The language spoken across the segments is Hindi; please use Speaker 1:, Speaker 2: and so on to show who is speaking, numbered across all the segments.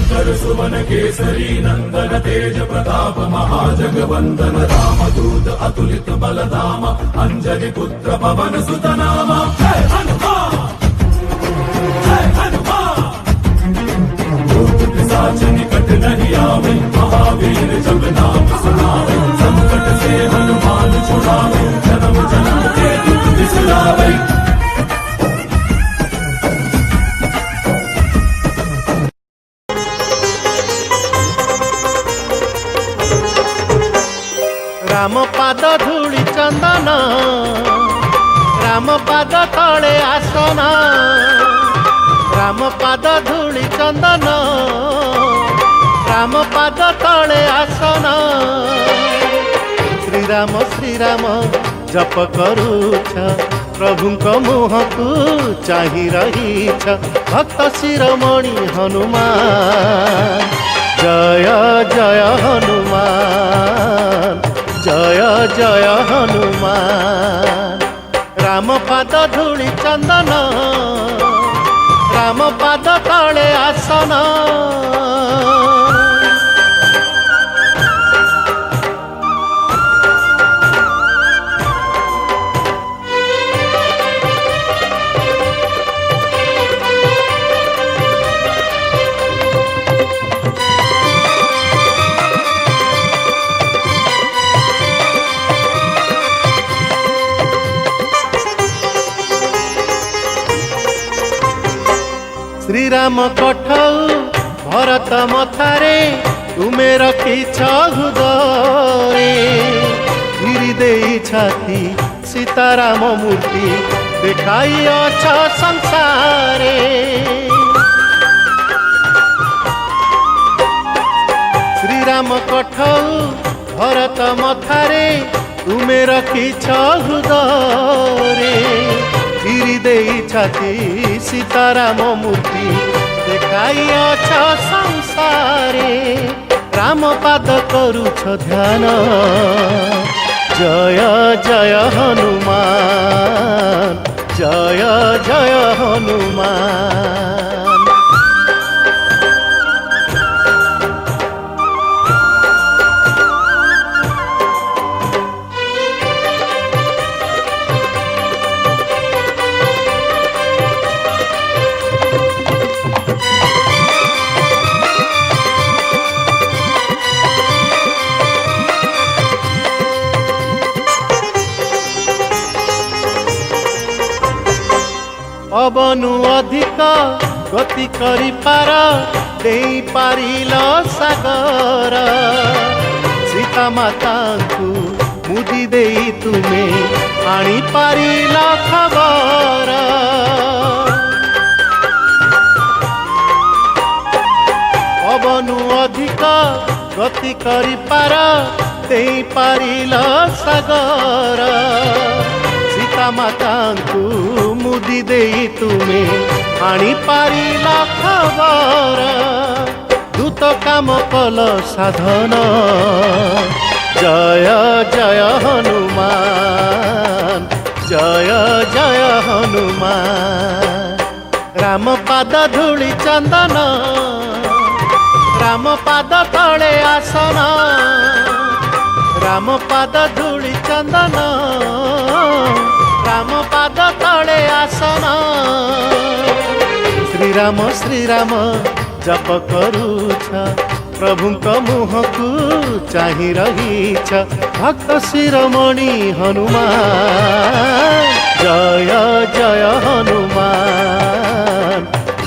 Speaker 1: शंकर सुवन केसरी नंदन तेज प्रताप महाजगवंदन रामदूत अतुलित बलधाम अंजनी पुत्र पवन सुत नाम। जय हनुमान जय हनुमान। भूत पिशाच निकट नहीं आवे महावीर जब नाम सुनावे। संकट से हनुमान छुड़ावे जन्म जन्म के दुख बिसरावे।
Speaker 2: राम पाद धूଳି चंदन राम पाद तले आसन राम पाद धूଳି चंदन राम पाद तले आसन। श्री राम जप करूछ प्रभुंक मुह को चाहि रहीछ भक्त शिरोमणि हनुमान। जय जय हनुमान जय जय हनुमान। राम पाद धूଳି चंदन राम पाद तले आसन। श्री राम कठौ भरत मथारे तुमे रखिछ हृदय। गिरी देई छाती सीताराम मूर्ति देखाई अछ संसारे। श्री राम कठौ भरत मथारे तुमे रखिछ हृदय। गिरी देई छाती सीताराम मूर्ति देखाई अछ संसारे। राम पाद करूछ ध्यान जय जय हनुमान जय जय हनुमान। पवनु अधिक गति करि पार देई पारिल सागर। सीता माता को मुदी देई तुमे आनी पारिल खबर। पवनु अधिक गति करि पार देई पारिल सागर। सीता माता को मुदी देई तुमे आनी पारिला खबर। दूत काम कल साधन जय जय हनुमान जय जय हनुमान। राम पाद धूଳି चंदन राम पाद तले आसन। राम पाद धूଳି चंदन राम पाद तले आसन। श्री राम जप करूछ प्रभुंक मुह को चाहि रहीछ भक्त शिरोमणि हनुमान। जय जय हनुमान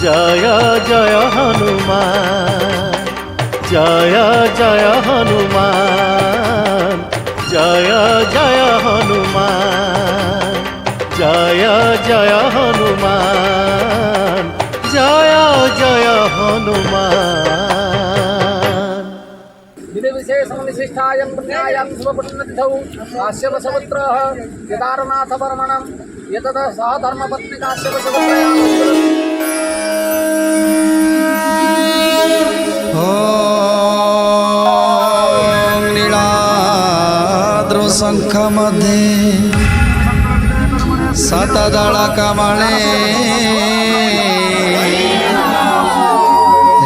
Speaker 2: जय जय हनुमान जय जय हनुमान जय जय हनुमान जय जय हनुमान जय जय हनुमान।
Speaker 3: विधि विशेषं विशिष्टायं पुण्यायं शुभपुण्यतिथौ काश्यपसमुद्रः केदारनाथ वर्मणं एतत् सह धर्मपत्नी काश्यपसमुद्रयां।
Speaker 4: ॐ नीलाद्रुशङ्ख मध्ये शतदल कमले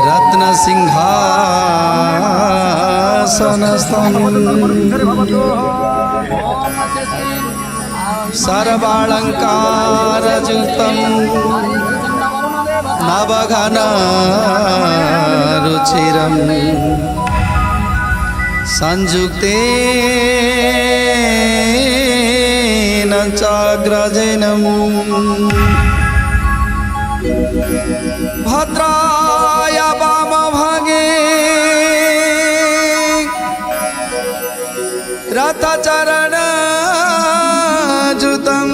Speaker 4: रत्न सिंह सिंहासनस्थं सर्वालङ्कारयुक्तं नवघनरुचिरं संयुक्तेन चाग्रजेनम् भद्राय वामभागे रथचरणयुतं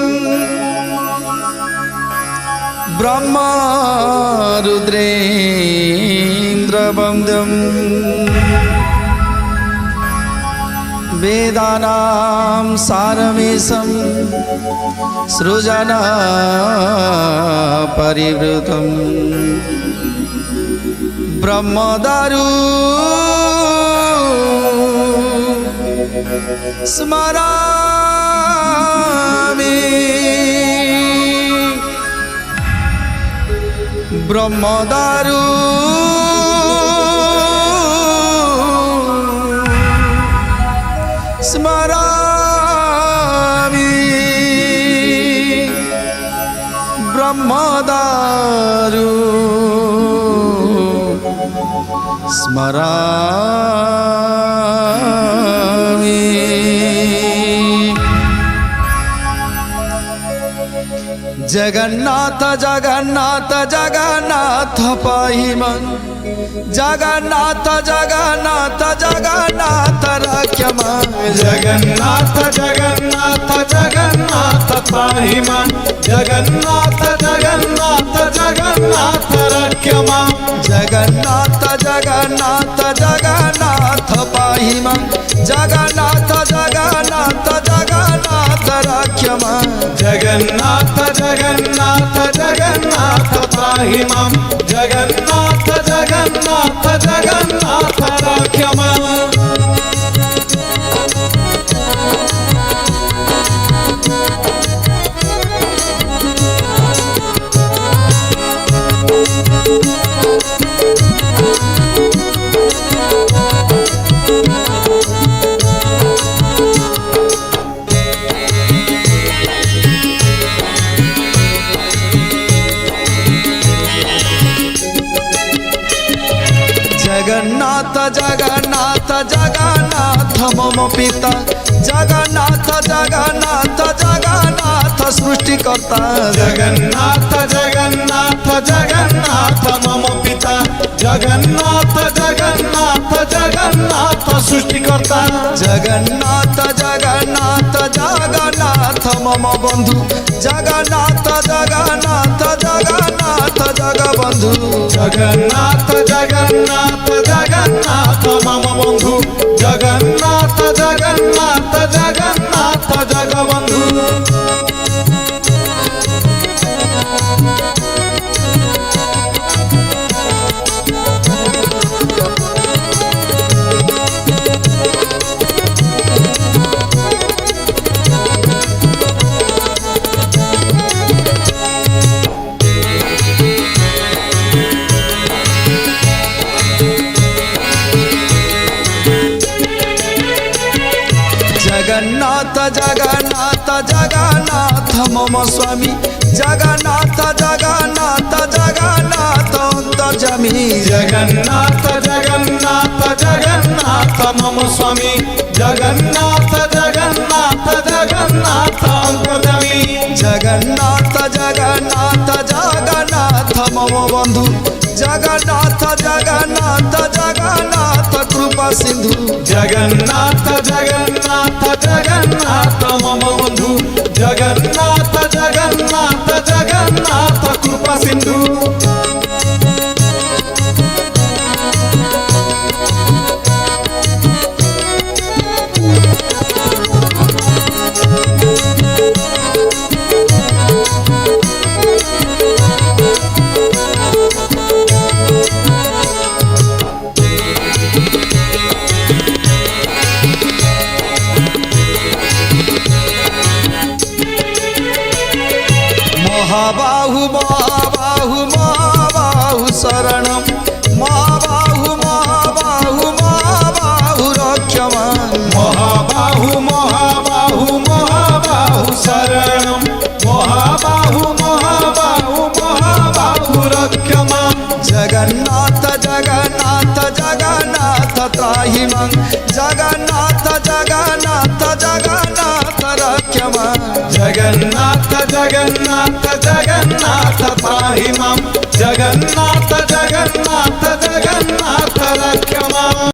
Speaker 4: ब्रह्मरुद्रेन्द्रवन्द्यम् वेदानां सारमेशं सृजना परिवृतं ब्रह्मदारु स्मरामि ब्रह्मदारु स्मरामि ब्रह्मदारु स्मरामि जगन्नाथ जगन्नाथ जगन्नाथ पाहि मां जगन्नाथ जगन्नाथ जगन्नाथ रक्ष मां
Speaker 1: जगन्नाथ जगन्नाथ जगन्नाथ पाहि मां जगन्नाथ जगन्नाथ जगन्नाथ रक्ष मां
Speaker 4: जगन्नाथ जगन्नाथ जगन्नाथ पाहि मां जगन्नाथ जगन्नाथ जगन्नाथ रक्ष मां
Speaker 1: जगन्नाथ जगन्नाथ जगन्नाथ पाहि मां जगन्नाथ जगन्नाथ जगन्नाथ रक्ष मां
Speaker 4: जगन्नाथ जगन्नाथ जगन्नाथ मम पिता जगन्नाथ जगन्नाथ जगन्नाथ सृष्टिकर्ता
Speaker 1: जगन्नाथ जगन्नाथ जगन्नाथ मम पिता जगन्नाथ जगन्नाथ जगन्नाथ सृष्टिकर्ता
Speaker 4: जगन्नाथ जगन्नाथ जगन्नाथ मम बंधु जगन्नाथ जगन्नाथ जगन्नाथ जगबंधु
Speaker 1: जगन्नाथ जगन्नाथ जगन्नाथ मम बंधु जगन्नाथ जगन्नाथ जगन्नाथ जगबंधु
Speaker 4: जगन्नाथ जगन्नाथ जगन्नाथ मम स्वामी जगन्नाथ जगन्नाथ जगन्नाथ अंतर्यामी
Speaker 1: जगन्नाथ जगन्नाथ जगन्नाथ मम स्वामी जगन्नाथ जगन्नाथ जगन्नाथ अंतर्यामी
Speaker 4: जगन्नाथ जगन्नाथ जगन्नाथ मम बंधु जगन्नाथ जगन्नाथ जगन्नाथ कृपा सिंधु
Speaker 1: जगन्नाथ जगन्नाथ जगन्नाथ मम बंधु जगन्नाथ जगन्नाथ जगन्नाथ कृपा सिंधु
Speaker 4: महाबाहु महाबाहु जगन्नाथ जगन्नाथ जगन्नाथ त्राहि मां जगन्नाथ जगन्नाथ जगन्नाथ रक्ष मां
Speaker 1: जगन्नाथ जगन्नाथ जगन्नाथ त्राहि मां जगन्नाथ जगन्नाथ